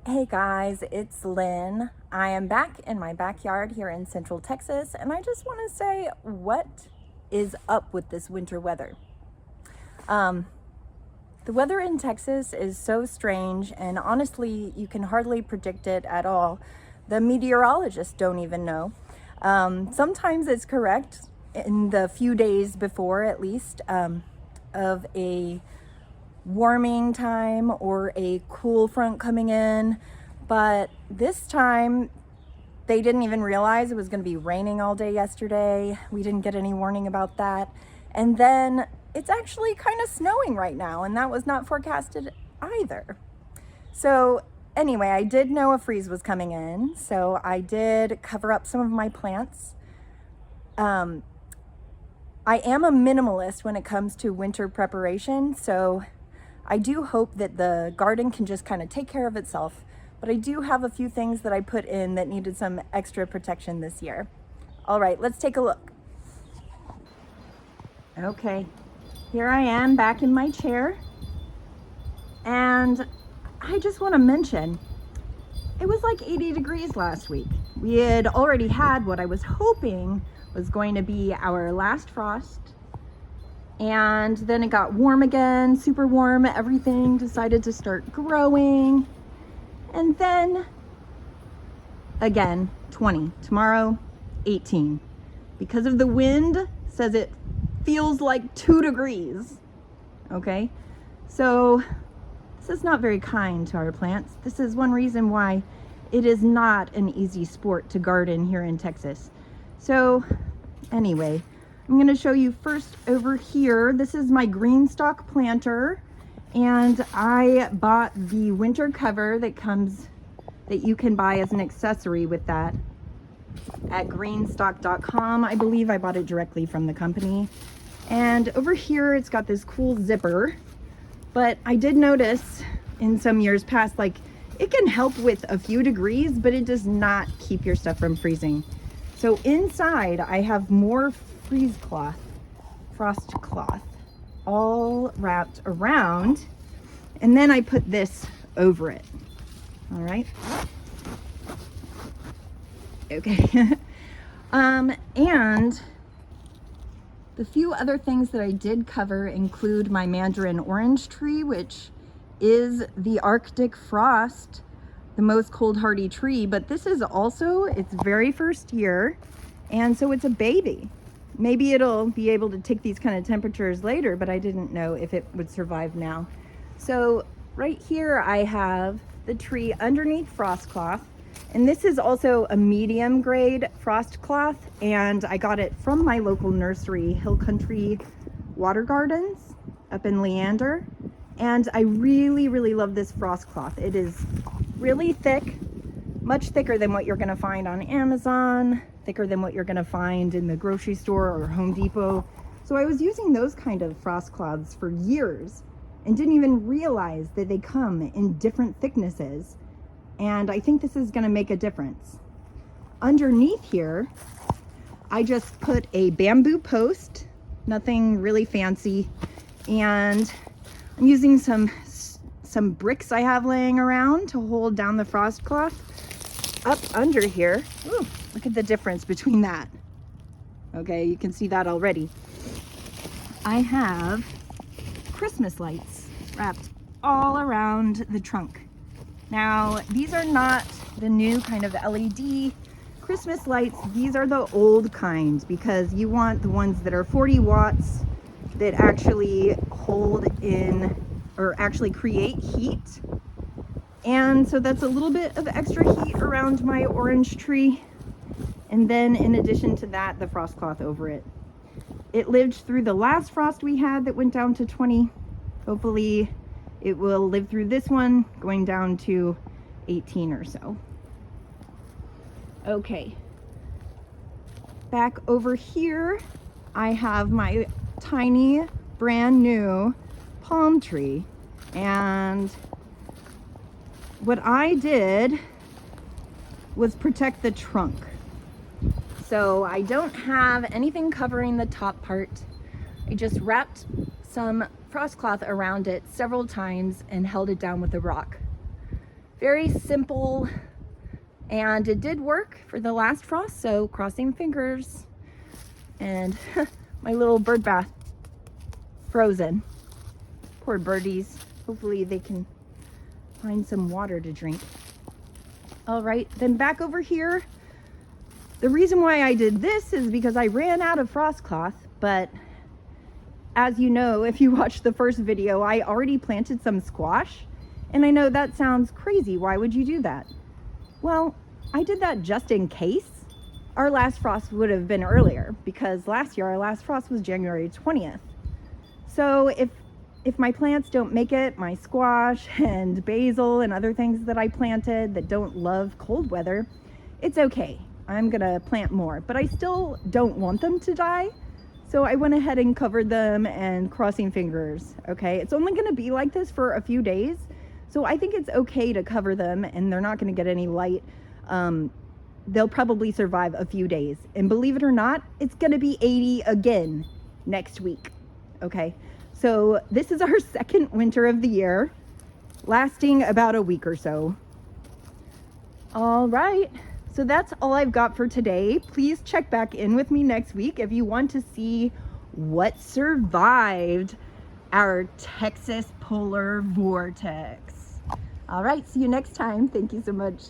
Hey guys, it's Lynn. I am back in my backyard here in Central Texas, and I just want to say, what is up with this winter weather? The weather in Texas is so strange, and honestly, you can hardly predict it at all. The meteorologists don't even know. Sometimes it's correct in the few days before, at least, of a warming time or a cool front coming in, but this time they didn't even realize it was going to be raining all day yesterday. We didn't get any warning about that, and then it's actually kind of snowing right now, and that was not forecasted either. So anyway, I did know a freeze was coming in, so I did cover up some of my plants. I am a minimalist when it comes to winter preparation, so I do hope that the garden can just kind of take care of itself, but I do have a few things that I put in that needed some extra protection this year. All right, let's take a look. Okay, here I am back in my chair, and I just want to mention, it was like 80 degrees last week. We had already had what I was hoping was going to be our last frost. And then it got warm again, super warm. Everything decided to start growing. And then again, 20. Tomorrow, 18. Because of the wind, says it feels like 2 degrees. Okay? So this is not very kind to our plants. This is one reason why it is not an easy sport to garden here in Texas. So anyway, I'm going to show you first over here. This is my green stalk planter, and I bought the winter cover that you can buy as an accessory with that at greenstock.com. I believe I bought it directly from the company. And over here it's got this cool zipper, but I did notice in some years past, like, it can help with a few degrees, but it does not keep your stuff from freezing. So inside I have more frost cloth, all wrapped around, and then I put this over it. All right. Okay. And the few other things that I did cover include my mandarin orange tree, which is the Arctic frost, the most cold hardy tree, but this is also its very first year, and so it's a baby. Maybe it'll be able to take these kind of temperatures later, but I didn't know if it would survive now. So right here I have the tree underneath frost cloth, and this is also a medium grade frost cloth, and I got it from my local nursery, Hill Country Water Gardens up in Leander, and I really love this frost cloth. It is really thick, much thicker than what you're going to find on Amazon, thicker than what you're going to find in the grocery store or Home Depot. So I was using those kind of frost cloths for years and didn't even realize that they come in different thicknesses. And I think this is going to make a difference. Underneath here, I just put a bamboo post, nothing really fancy, and I'm using some bricks I have laying around to hold down the frost cloth. Up under here, ooh, look at the difference between that. Okay, you can see that already. I have Christmas lights wrapped all around the trunk. Now, these are not the new kind of LED Christmas lights. These are the old kind, because you want the ones that are 40 watts that actually hold in or actually create heat. And so that's a little bit of extra heat around my orange tree. And then in addition to that, the frost cloth over it. It lived through the last frost we had that went down to 20. Hopefully it will live through this one, going down to 18 or so. Okay. Back over here, I have my tiny, brand new palm tree. And what I did was protect the trunk. So I don't have anything covering the top part. I just wrapped some frost cloth around it several times and held it down with a rock. Very simple, and it did work for the last frost, so crossing fingers. And my little bird bath frozen. Poor birdies. Hopefully they can find some water to drink. All right, then back over here. The reason why I did this is because I ran out of frost cloth, but as you know, if you watched the first video, I already planted some squash. And I know that sounds crazy. Why would you do that? Well, I did that just in case. Our last frost would have been earlier, because last year our last frost was January 20th. So if my plants don't make it, my squash and basil and other things that I planted that don't love cold weather, it's okay. I'm gonna plant more, but I still don't want them to die. So I went ahead and covered them and crossing fingers, okay? It's only gonna be like this for a few days. So I think it's okay to cover them, and they're not gonna get any light. They'll probably survive a few days. And believe it or not, it's gonna be 80 again next week, okay? So this is our second winter of the year, lasting about a week or so. All right, so that's all I've got for today. Please check back in with me next week if you want to see what survived our Texas polar vortex. All right, see you next time. Thank you so much.